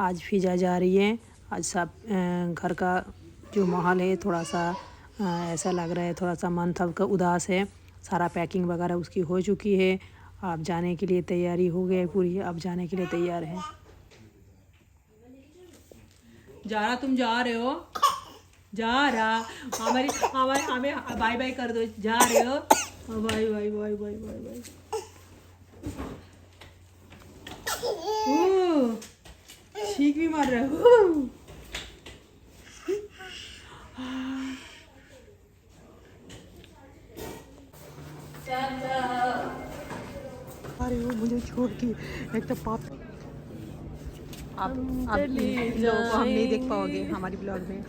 आज फिजा जा रही है। आज सब घर का जो माहौल है थोड़ा सा ऐसा लग रहा है, थोड़ा सा मन थोड़ा उदास है। सारा पैकिंग वगैरह उसकी हो चुकी है। आप जाने के लिए तैयारी हो गई पूरी, अब जाने के लिए तैयार है। जारा तुम जा रहे हो? जा रहा हमारी हमारे हमें बाय बाय कर दो। जा रहे हो? Bye bye bye bye bye bye. ठीक भी मार रहे हो। अरे वो मुझे छोड़ के एक तो पाप आप लोगों को हम नहीं देख पाओगे हमारी ब्लॉग में।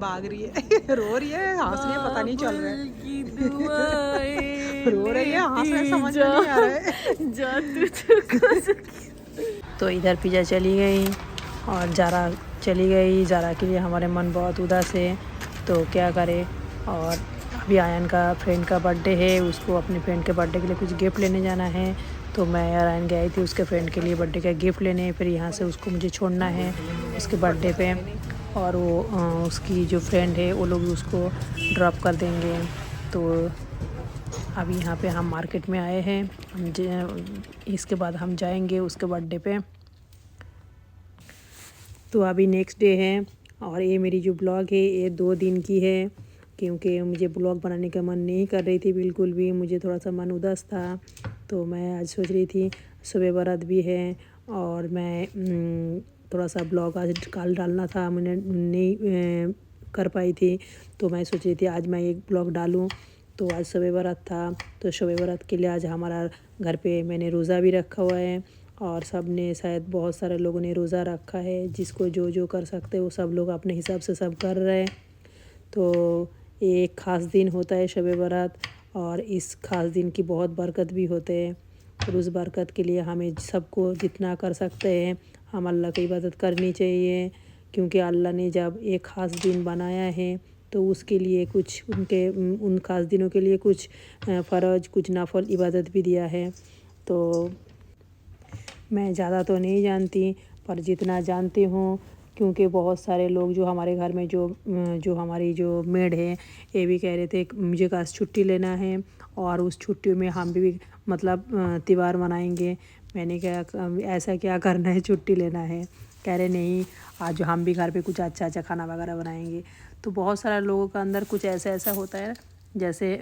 भाग रही है, रो रही है, हंस रही है, पता नहीं चल रहा है। रो रही है, हंस रही है, समझ में नहीं आ रहा है। तो इधर पिज़्ज़ा चली गई और जारा चली गई। जारा के लिए हमारे मन बहुत उदास है, तो क्या करें। और अभी आयन का फ्रेंड का बर्थडे है, उसको अपने फ्रेंड के बर्थडे के लिए कुछ गिफ्ट लेने जाना है। तो मैं और आयन गई थी उसके फ्रेंड के लिए बर्थडे का गिफ्ट लेने। फिर यहाँ से उसको मुझे छोड़ना है उसके बर्थडे पे, और वो उसकी जो फ्रेंड है वो लोग उसको ड्रॉप कर देंगे। तो अभी यहाँ पे हम मार्केट में आए हैं। इसके बाद हम जाएंगे उसके बर्थडे पे। तो अभी नेक्स्ट डे है और ये मेरी जो ब्लॉग है ये 2 दिन की है, क्योंकि मुझे ब्लॉग बनाने का मन नहीं कर रही थी बिल्कुल भी। मुझे थोड़ा सा मन उदास था, तो मैं आज सोच रही थी सुबह बारात भी है और मैं थोड़ा सा ब्लॉग आज कल डालना था, मैंने नहीं कर पाई थी। तो मैं सोच रही थी आज मैं एक ब्लॉग डालूं। तो आज शब बारात था, तो शब बारात के लिए आज हमारा घर पे मैंने रोज़ा भी रखा हुआ है। और सब ने शायद बहुत सारे लोगों ने रोज़ा रखा है, जिसको जो जो कर सकते हैं वो सब लोग अपने हिसाब से सब कर रहे हैं। तो ये एक ख़ास दिन होता है शब बारात, और इस ख़ास दिन की बहुत बरकत भी होते हैं। और उस बरकत के लिए हमें सबको जितना कर सकते हैं हम अल्लाह की इबादत करनी चाहिए, क्योंकि अल्लाह ने जब एक ख़ास दिन बनाया है तो उसके लिए कुछ उन ख़ास दिनों के लिए कुछ फ़र्ज, कुछ नफल इबादत भी दिया है। तो मैं ज़्यादा तो नहीं जानती, पर जितना जानती हूँ, क्योंकि बहुत सारे लोग जो हमारे घर में जो हमारी जो मेड है ये भी कह रहे थे मुझे आज छुट्टी लेना है और उस छुट्टी में हम भी मतलब त्यौहार मनाएंगे। मैंने कहा ऐसा क्या करना है, छुट्टी लेना है? कह रहे नहीं, आज हम भी घर पे कुछ अच्छा अच्छा खाना वगैरह बनाएंगे। तो बहुत सारे लोगों का अंदर कुछ ऐसा ऐसा होता है, जैसे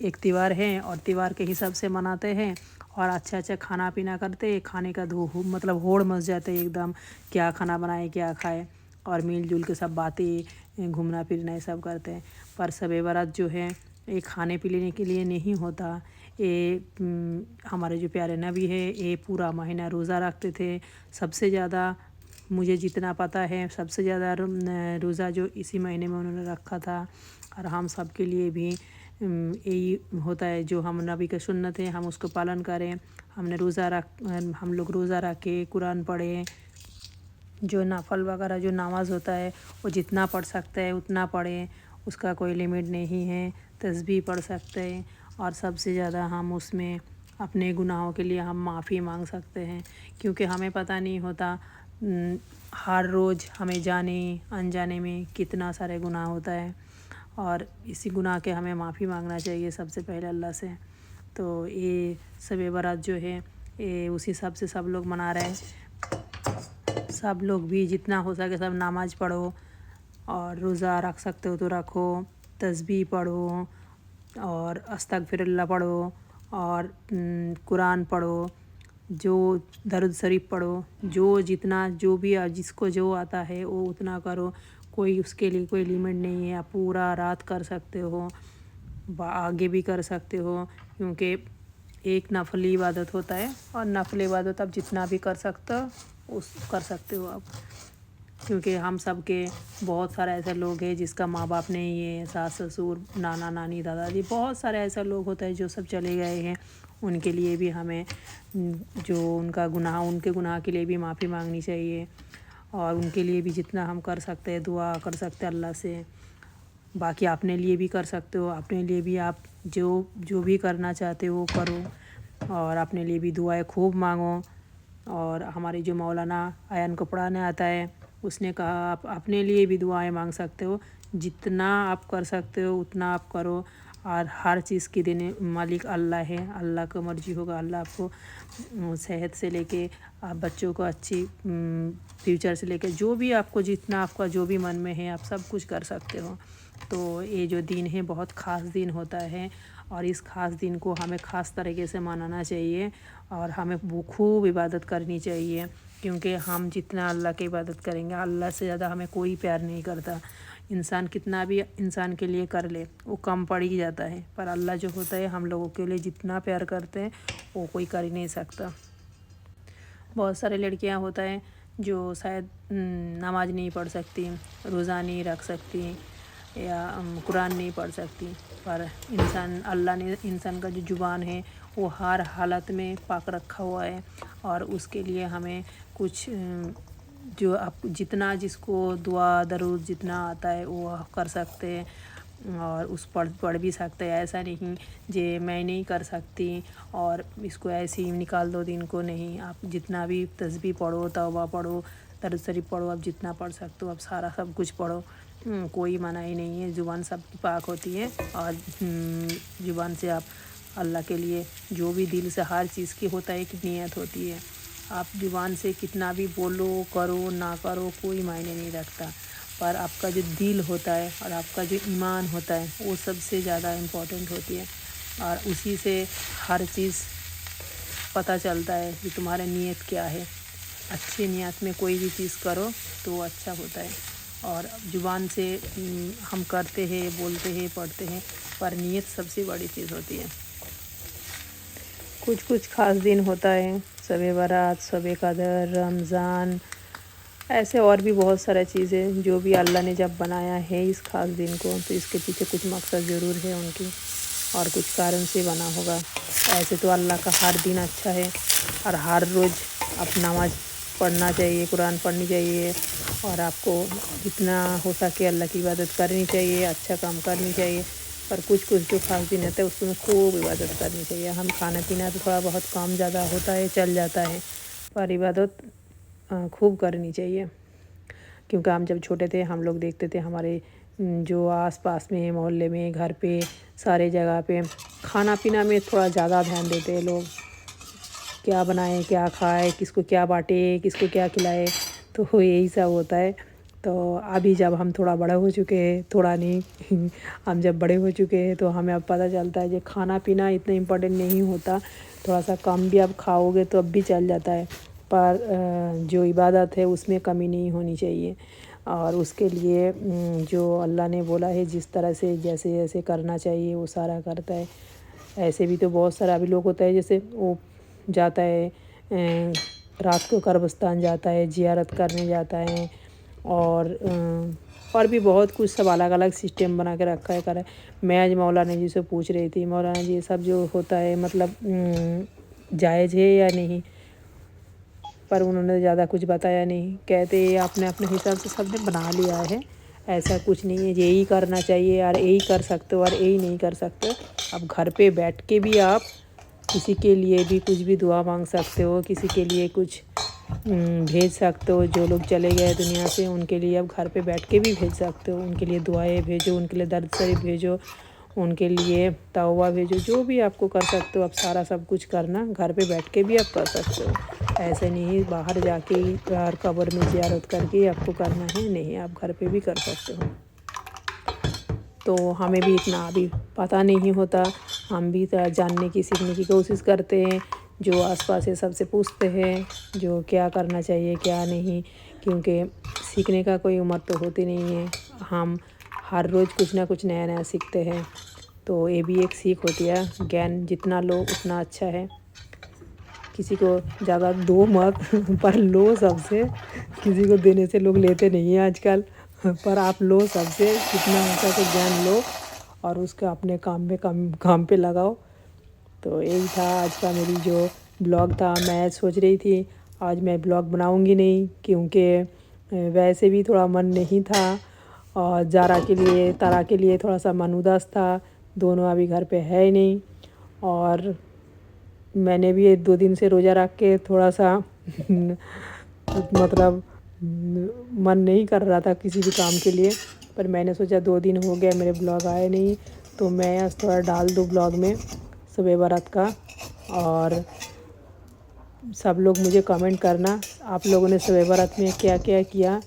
एक त्यौहार है और त्यौहार के हिसाब से मनाते हैं और अच्छा अच्छा खाना पीना करते, खाने का मतलब होड़ मच जाते एकदम, क्या खाना बनाए क्या खाए, और मिलजुल के सब बातें घूमना फिरना ये सब करते हैं। पर शब बारात जो है ये खाने पीने के लिए नहीं होता। ये हमारे जो प्यारे नबी है ये पूरा महीना रोज़ा रखते थे। सबसे ज़्यादा मुझे जितना पता है सबसे ज़्यादा रोज़ा जो इसी महीने में उन्होंने रखा था। और हम सब के लिए भी यही होता है, जो हम नबी का सुन्नत है हम उसको पालन करें। हम लोग रोज़ा रख के कुरान पढ़ें, जो नफल वगैरह जो नमाज़ होता है वो जितना पढ़ सकते हैं उतना पढ़ें, उसका कोई लिमिट नहीं है। तस्बीह पढ़ सकते हैं, और सबसे ज़्यादा हम उसमें अपने गुनाहों के लिए हम माफ़ी मांग सकते हैं, क्योंकि हमें पता नहीं होता हर रोज़ हमें जाने अनजाने में कितना सारे गुनाह होता है, और इसी गुनाह के हमें माफ़ी मांगना चाहिए सबसे पहले अल्लाह से। तो ये शब बारात जो है ये उसी हिसाब से सब लोग मना रहे हैं। सब लोग भी जितना हो सके सब नमाज पढ़ो, और रोज़ा रख सकते हो तो रखो, तस्बीह पढ़ो और अस्तगफिरुल्लाह पढ़ो, और कुरान पढ़ो, जो दरूद शरीफ पढ़ो, जो जितना जो भी जिसको जो आता है वो उतना करो। कोई उसके लिए कोई लिमिट नहीं है, आप पूरा रात कर सकते हो, आगे भी कर सकते हो, क्योंकि एक नफली इबादत होता है और नफली इबादत आप जितना भी कर सकते हो उस कर सकते हो आप। क्योंकि हम सब के बहुत सारे ऐसे लोग हैं जिसका माँ बाप नहीं है, सास ससुर नाना नानी दादा दादी, बहुत सारे ऐसे लोग होते हैं जो सब चले गए हैं। उनके लिए भी हमें जो उनके गुनाह के लिए भी माफ़ी मांगनी चाहिए, और उनके लिए भी जितना हम कर सकते हैं दुआ कर सकते हैं अल्लाह से। बाकी अपने लिए भी कर सकते हो, अपने लिए भी आप जो भी करना चाहते हो वो करो, और अपने लिए भी दुआएं खूब मांगो। اور ہماری جو مولانا ایان کو پڑھانے آتا ہے اس نے کہا آپ اپنے لیے بھی دعائیں مانگ سکتے ہو، جتنا آپ کر سکتے ہو اتنا آپ کرو، اور ہر چیز کی دینے مالک اللہ ہے، اللہ کو مرضی ہوگا، اللہ آپ کو صحت سے لے کے آپ بچوں کو اچھی فیوچر سے لے کے جو بھی آپ کو جتنا آپ کا جو بھی من میں ہے آپ سب کچھ کر سکتے ہو۔ تو یہ جو دن ہے بہت خاص دن ہوتا ہے، اور اس خاص دن کو ہمیں خاص طریقے سے منانا چاہیے، اور ہمیں خوب عبادت کرنی چاہیے، کیونکہ ہم جتنا اللہ کی عبادت کریں گے اللہ سے زیادہ ہمیں کوئی پیار نہیں کرتا۔ انسان کتنا بھی انسان کے لیے کر لے وہ کم پڑ ہی جاتا ہے، پر اللہ جو ہوتا ہے ہم لوگوں کے لیے جتنا پیار کرتے ہیں وہ کوئی کر ہی نہیں سکتا۔ بہت سارے لڑکیاں ہوتا ہے جو شاید نماز نہیں پڑھ سکتی، روزہ نہیں رکھ سکتی، یا قرآن نہیں پڑھ سکتی، پر اللہ نے انسان کا جو زبان ہے وہ ہر حالت میں پاک رکھا ہوا ہے، اور اس کے لیے ہمیں کچھ جو آپ جتنا جس کو دعا درود جتنا آتا ہے وہ کر سکتے ہیں، اور اس پڑھ بھی سکتے ہیں۔ ایسا نہیں کہ میں نہیں کر سکتی اور اس کو ایسے ہی نکال دو دن کو، نہیں، آپ جتنا بھی تسبیح پڑھو، توبہ پڑھو، درود شریف پڑھو، آپ جتنا پڑھ سکتے ہو آپ سارا سب کچھ پڑھو، کوئی منع ہی نہیں ہے، زبان سب کی پاک ہوتی ہے، اور زبان سے آپ اللہ کے لیے جو بھی دل سے ہر چیز کی ہوتا ہے ایک نیت ہوتی ہے، آپ زبان سے کتنا بھی بولو کرو نہ کرو کوئی معنی نہیں رکھتا، پر آپ کا جو دل ہوتا ہے اور آپ کا جو ایمان ہوتا ہے وہ سب سے زیادہ امپورٹنٹ ہوتی ہے، اور اسی سے ہر چیز پتہ چلتا ہے کہ تمہارا نیت کیا ہے۔ اچھی نیت میں کوئی بھی چیز کرو تو وہ اچھا ہوتا ہے، اور زبان سے ہم کرتے ہیں، بولتے ہیں، پڑھتے ہیں، پر نیت سب سے بڑی چیز ہوتی ہے۔ کچھ خاص دن ہوتا ہے، شب برات، شب قدر، رمضان، ایسے اور بھی بہت سارا چیزیں جو بھی اللہ نے جب بنایا ہے اس خاص دن کو، تو اس کے پیچھے کچھ مقصد ضرور ہے ان کی، اور کچھ کارن سے بنا ہوگا۔ ایسے تو اللہ کا ہر دن اچھا ہے، اور ہر روز آپ نماز پڑھنا چاہیے، قرآن پڑھنی چاہیے، اور آپ کو جتنا ہو سکے اللہ کی عبادت کرنی چاہیے، اچھا کام کرنی چاہیے، پر کچھ جو خاص دن ہوتا ہے اس میں خوب عبادت کرنی چاہیے۔ ہم کھانا پینا تو تھوڑا بہت کام زیادہ ہوتا ہے، چل جاتا ہے، پر عبادت خوب کرنی چاہیے، کیونکہ ہم جب چھوٹے تھے ہم لوگ دیکھتے تھے ہمارے جو آس پاس میں محلے میں گھر پہ سارے جگہ پہ کھانا پینا میں تھوڑا زیادہ دھیان دیتے ہیں لوگ، کیا بنائے، کیا کھائے، کس کو کیا بانٹے، کس کو کیا کھلائے، تو یہی سب ہوتا ہے۔ تو ابھی جب ہم تھوڑا بڑے ہو چکے ہیں، تھوڑا نہیں ہم جب بڑے ہو چکے ہیں تو ہمیں اب پتہ چلتا ہے کہ کھانا پینا اتنا امپورٹنٹ نہیں ہوتا، تھوڑا سا کم بھی اب کھاؤ گے تو اب بھی چل جاتا ہے، پر جو عبادت ہے اس میں کمی نہیں ہونی چاہیے، اور اس کے لیے جو اللہ نے بولا ہے جس طرح سے جیسے جیسے کرنا چاہیے وہ سارا کرتا ہے۔ ایسے بھی تو بہت سارا ابھی لوگ ہوتا ہے جیسے وہ جاتا ہے رات کو قبرستان جاتا ہے، زیارت کرنے جاتا ہے، اور بھی بہت کچھ سب الگ الگ سسٹم بنا کے رکھا ہے کرا ہے۔ میں آج مولانا جی سے پوچھ رہی تھی، مولانا جی یہ سب جو ہوتا ہے مطلب جائز ہے یا نہیں، پر انہوں نے زیادہ کچھ بتایا نہیں، کہتے آپ نے اپنے حساب سے سب نے بنا لیا ہے، ایسا کچھ نہیں ہے، یہی کرنا چاہیے اور یہی کر سکتے ہو اور یہی نہیں کر سکتے۔ اب گھر پہ بیٹھ کے بھی آپ کسی کے لیے بھی کچھ بھی دعا مانگ سکتے ہو، کسی کے لیے کچھ بھیج سکتے ہو، جو لوگ چلے گئے دنیا سے ان کے لیے اب گھر پہ بیٹھ کے بھی بھیج سکتے ہو، ان کے لیے دعائیں بھیجو، ان کے لیے درود شریف بھیجو، ان کے لیے توبہ بھیجو، جو بھی آپ کو کر سکتے ہو آپ سارا سب کچھ کرنا، گھر پہ بیٹھ کے بھی آپ کر سکتے ہو، ایسے نہیں باہر جا کے اور قبر میں زیارت کر کے آپ کو کرنا ہے، نہیں، آپ گھر پہ بھی کر سکتے ہو۔ تو ہمیں بھی اتنا ابھی پتہ نہیں ہوتا، ہم بھی جاننے کی سیکھنے کی کوشش کرتے ہیں، جو آس پاس ہے سب سے پوچھتے ہیں جو کیا کرنا چاہیے کیا نہیں، کیونکہ سیکھنے کا کوئی عمر تو ہوتی نہیں ہے، ہم ہر روز کچھ نہ کچھ نیا نیا سیکھتے ہیں، تو یہ بھی ایک سیکھ ہوتی ہے، گیان جتنا لو اتنا اچھا ہے، کسی کو زیادہ دو مت، پر لو سب سے، کسی کو دینے سے لوگ لیتے نہیں ہیں آج کل، پر آپ لو سب سے، جتنا ہو سکے گیان لو اور اس کا اپنے کام پہ لگاؤ۔ تو یہی تھا آج کا میری جو بلاگ تھا، میں سوچ رہی تھی آج میں بلاگ بناؤں گی نہیں، کیونکہ ویسے بھی تھوڑا من نہیں تھا، اور زارا کے لیے تارا کے لیے تھوڑا سا من اداس تھا، دونوں ابھی گھر پہ ہے نہیں، اور میں نے بھی 1-2 دن سے روزہ رکھ کے تھوڑا سا मतलब मन नहीं कर रहा था किसी भी काम के लिए, पर मैंने सोचा 2 दिन हो गए मेरे ब्लॉग आए नहीं, तो मैं आज थोड़ा डाल दूँ ब्लॉग में शब बारात का। और सब लोग मुझे कमेंट करना आप लोगों ने शब बारात में क्या क्या किया।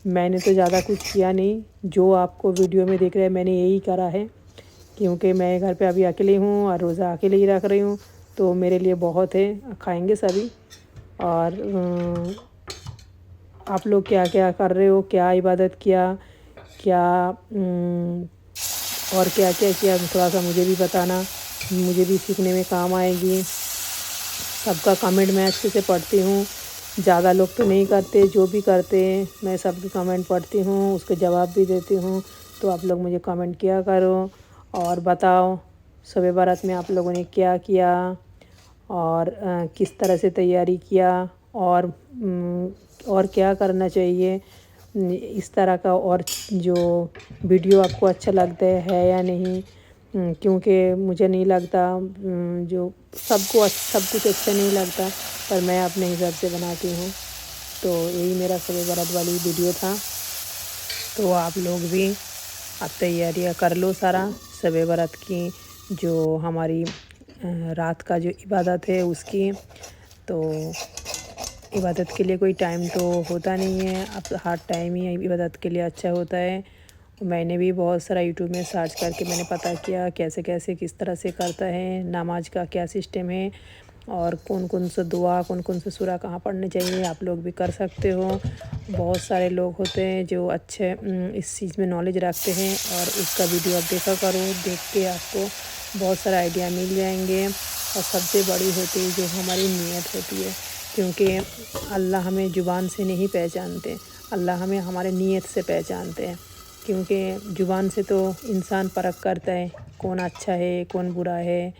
मैंने तो ज़्यादा कुछ किया नहीं, जो आपको वीडियो में देख रहे हैं मैंने यही करा है, क्योंकि मैं घर पे अभी अकेली हूँ और रोज़ा अकेले ही रख रही हूँ, तो मेरे लिए बहुत है, खाएंगे सभी। और आप लोग क्या क्या कर रहे हो, क्या इबादत किया, क्या और क्या क्या किया, थोड़ा सा मुझे भी बताना, मुझे भी सीखने में काम आएगी। सबका कमेंट मैं अच्छे से पढ़ती हूँ, ज़्यादा लोग तो नहीं करते, जो भी करते हैं मैं सबके कमेंट पढ़ती हूँ, उसके जवाब भी देती हूँ। तो आप लोग मुझे कमेंट किया करो और बताओ शब बारात में आप लोगों ने क्या किया और किस तरह से तैयारी किया, और क्या करना चाहिए इस तरह का। और जो वीडियो आपको अच्छा लगता है या नहीं, क्योंकि मुझे नहीं लगता, जो सबको सब कुछ अच्छा नहीं लगता, पर मैं अपने हिसाब से बनाती हूँ। तो यही मेरा शब बारात वाली वीडियो था। तो आप लोग भी अब तैयारियां कर लो सारा शब बारात की, जो हमारी रात का जो इबादत है उसकी। तो इबादत के लिए कोई टाइम तो होता नहीं है, अब हर टाइम ही इबादत के लिए अच्छा होता है। मैंने भी बहुत सारा यूट्यूब में सर्च करके मैंने पता किया कैसे कैसे किस तरह से करता है, नमाज का क्या सिस्टम है, और कौन कौन सा दुआ कौन कौन सा सूरा कहाँ पढ़ने चाहिए। आप लोग भी कर सकते हो, बहुत सारे लोग होते हैं जो अच्छे इस चीज़ में नॉलेज रखते हैं, और उसका वीडियो आप देखा करो, देख के आपको बहुत सारा आइडिया मिल जाएंगे। और सबसे बड़ी होती है जो हमारी नीयत होती है, क्योंकि अल्लाह हमें ज़ुबान से नहीं पहचानते, अल्लाह हमें हमारे नीयत से पहचानते हैं। क्योंकि ज़ुबान से तो इंसान परख करता है कौन अच्छा है कौन बुरा है,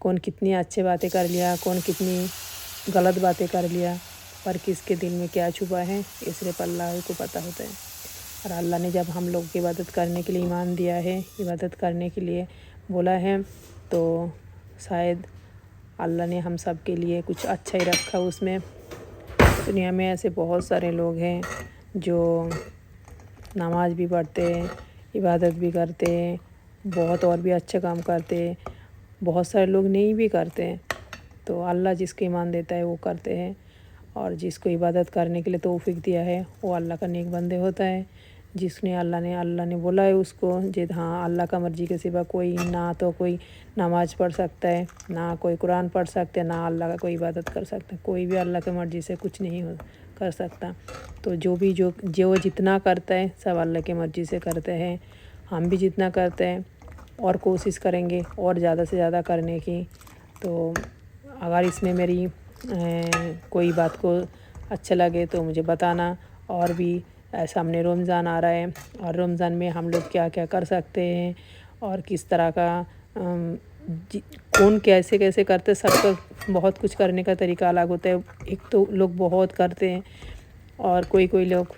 कौन कितनी अच्छी बातें कर लिया कौन कितनी गलत बातें कर लिया, पर किसके दिल में क्या छुपा है ये सिर्फ अल्लाह को पता होता है। और अल्लाह ने जब हम लोग की इबादत करने के लिए ईमान दिया है, इबादत करने के लिए बोला है, तो शायद अल्लाह ने हम सब के लिए कुछ अच्छा ही रखा उसमें। दुनिया में ऐसे बहुत सारे लोग हैं जो नमाज भी पढ़ते हैं, इबादत भी करते हैं, बहुत और भी अच्छा काम करते हैं, बहुत सारे लोग नहीं भी करते हैं। तो अल्लाह जिसको ईमान देता है वो करते हैं, और जिसको इबादत करने के लिए तौफीक दिया है वो अल्लाह का नेक बंदे होता है। जिसने अल्लाह ने बोला है उसको जिद हाँ अल्लाह का मर्ज़ी के सिवा कोई ना तो कोई नमाज़ पढ़ सकता है, ना कोई कुरान पढ़ सकता है, ना अल्लाह का कोई इबादत कर सकता है, कोई भी अल्लाह की मर्ज़ी से कुछ नहीं कर सकता। तो जो जितना करता है सब अल्लाह की मर्ज़ी से करते हैं। हम भी जितना करते हैं और कोशिश करेंगे और ज़्यादा से ज़्यादा करने की। तो अगर इसमें मेरी कोई बात को अच्छा लगे तो मुझे बताना। और भी सामने रमज़ान आ रहा है, और रमज़ान में हम लोग क्या क्या कर सकते हैं और किस तरह का कौन कैसे कैसे करते, सबका बहुत कुछ करने का तरीका अलग होता है। एक तो लोग बहुत करते हैं और कोई लोग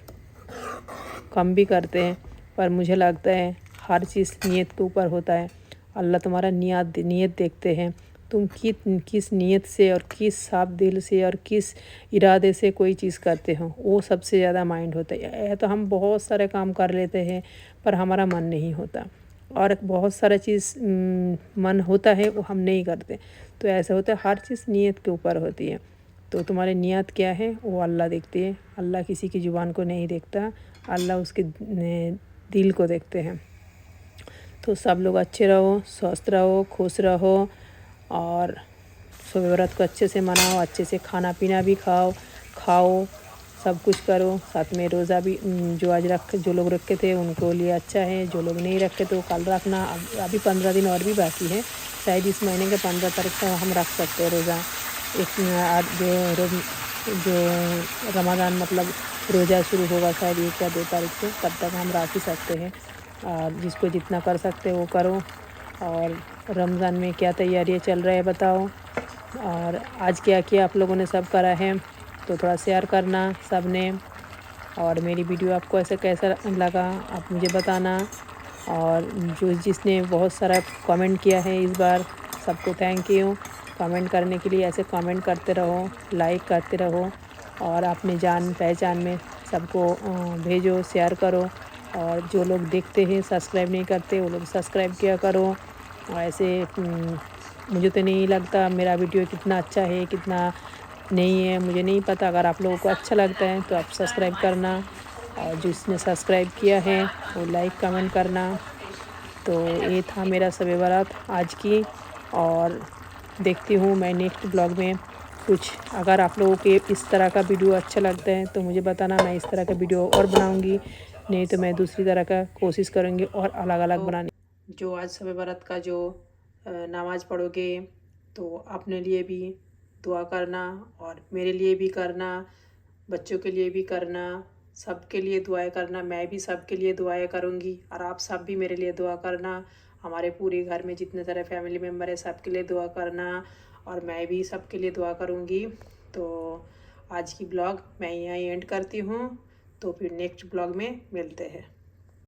कम भी करते हैं, पर मुझे लगता है हर चीज़ नीयत के ऊपर होता है। अल्लाह तुम्हारा नीयत देखते हैं, तुम किस नीयत से और किस साफ दिल से और किस इरादे से कोई चीज़ करते हो, वो सबसे ज़्यादा माइंड होता है। तो हम बहुत सारे काम कर लेते हैं पर हमारा मन नहीं होता, और बहुत सारा चीज़ मन होता है वो हम नहीं करते। तो ऐसा होता है, हर चीज़ नीयत के ऊपर होती है। तो तुम्हारी नीयत क्या है वो अल्लाह देखती है। अल्लाह किसी की ज़ुबान को नहीं देखता, अल्लाह उसके दिल को देखते हैं। तो सब लोग अच्छे रहो, स्वस्थ रहो, खुश रहो, और शब बारात को अच्छे से मनाओ, अच्छे से खाना पीना भी खाओ, सब कुछ करो। साथ में रोज़ा भी जो लोग रखे थे उनको लिए अच्छा है, जो लोग नहीं रखे तो कल रखना। अभी 15 दिन और भी बाकी है, शायद इस महीने के 15 तारीख तक हम रख सकते हैं रोज़ा। जो रमज़ान मतलब रोज़ा शुरू होगा शायद 1 या 2 तारीख से, तब तक हम रख ही सकते हैं। और जिसको जितना कर सकते वो करो। और रमज़ान में क्या तैयारियाँ चल रहा है बताओ, और आज क्या किया आप लोगों ने सब करा है तो थोड़ा शेयर करना सब ने। और मेरी वीडियो आपको ऐसा कैसा लगा आप मुझे बताना। और जिसने बहुत सारा कमेंट किया है इस बार, सबको थैंक यू। कमेंट करने के लिए ऐसे कमेंट करते रहो, लाइक करते रहो और अपने जान पहचान में सबको भेजो, शेयर करो। और जो लोग देखते हैं सब्सक्राइब नहीं करते वो लोग सब्सक्राइब किया करो। और ऐसे मुझे तो नहीं लगता मेरा वीडियो कितना अच्छा है कितना नहीं है, मुझे नहीं पता। अगर आप लोगों को अच्छा लगता है तो आप सब्सक्राइब करना, और जिसने सब्सक्राइब किया है वो लाइक कमेंट करना। तो ये था मेरा शब बारात आज की, और देखती हूँ मैं नेक्स्ट ब्लॉग में कुछ। अगर आप लोगों के इस तरह का वीडियो अच्छा लगता है तो मुझे बताना, मैं इस तरह का वीडियो और बनाऊँगी, नहीं तो मैं दूसरी तरह का कोशिश करूँगी और अलग अलग बनाने। जो आज शब बारात का जो नमाज़ पढ़ोगे तो अपने लिए भी दुआ करना और मेरे लिए भी करना, बच्चों के लिए भी करना, सबके लिए दुआएं करना। मैं भी सबके लिए दुआएं करूँगी और आप सब भी मेरे लिए दुआ करना। हमारे पूरे घर में जितने सारे फैमिली मेम्बर है सबके लिए दुआ करना, और मैं भी सबके लिए दुआ करूँगी। तो आज की ब्लॉग मैं यहीं एंड करती हूँ, तो फिर नेक्स्ट ब्लॉग में मिलते हैं।